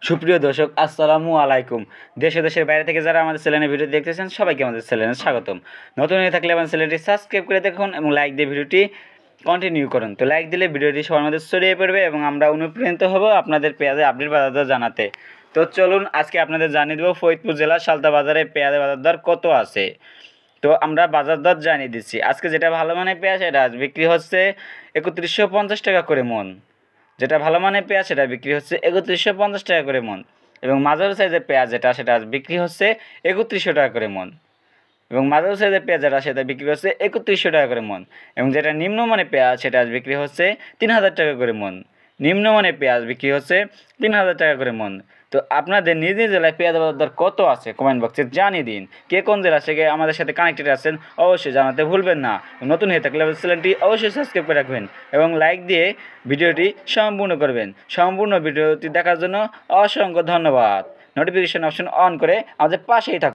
সুপ্রিয় দর্শক আসসালামু আলাইকুম। দেশে দেশের বাইরে থেকে যারা আমাদের চ্যানেলের ভিডিও দেখতেছেন সবাইকে আমাদের চ্যানেলে স্বাগতম। নতুন হয়ে থাকলে আমাদের চ্যানেলটি সাবস্ক্রাইব করে দেখুন এবং লাইক দিয়ে ভিডিওটি কন্টিনিউ করুন। তো লাইক দিলে ভিডিওটি সবার মধ্যে ছড়িয়ে পড়বে এবং আমরা অনুপ্রাণিত হব আপনাদের পেঁয়াজের আপডেট বাজার দর জানাতে। তো চলুন আজকে আপনাদের জানিয়ে দেবো ফরিদপুর জেলার সালতা বাজারে পেঁয়াজের বাজার দর কত আছে। তো আমরা বাজার দর জানিয়ে দিচ্ছি। আজকে যেটা ভালো মানের পেঁয়াজ সেটা আজ বিক্রি হচ্ছে ৩১50 টাকা করে মন। যেটা ভালো মানের পেঁয়াজ সেটা বিক্রি হচ্ছে ৩১50 টাকা করে মন, এবং মাঝারি সাইজের পেঁয়াজ সেটা বিক্রি হচ্ছে ৩১00 টাকা করে মন, এবং মাঝারি সাইজের পেঁয়াজ সেটা বিক্রি হচ্ছে ৩১00 টাকা করে মন, এবং যেটা নিম্নমানের পেঁয়াজ সেটা বিক্রি হচ্ছে 3000 টাকা করে মন। নিম্নমানের পেঁয়াজ বিক্রি হচ্ছে 3000 টাকা করে মন। তো আপনাদের নিজ নিজ জেলায় পেঁয়াজ বাজার দর কত আছে কমেন্ট বক্সে জানিয়ে দিন। কে কোন জেলা থেকে আমাদের সাথে কানেক্টেড আছেন অবশ্যই জানাতে ভুলবেন না। নতুন হয়ে থাকলে চ্যানেলটি অবশ্যই সাবস্ক্রাইব করে রাখবেন এবং লাইক দিয়ে ভিডিওটি সম্পূর্ণ করবেন। সম্পূর্ণ ভিডিওটি দেখার জন্য অসংখ্য ধন্যবাদ। নোটিফিকেশন অপশন অন করে আমাদের পাশেই থাকুন।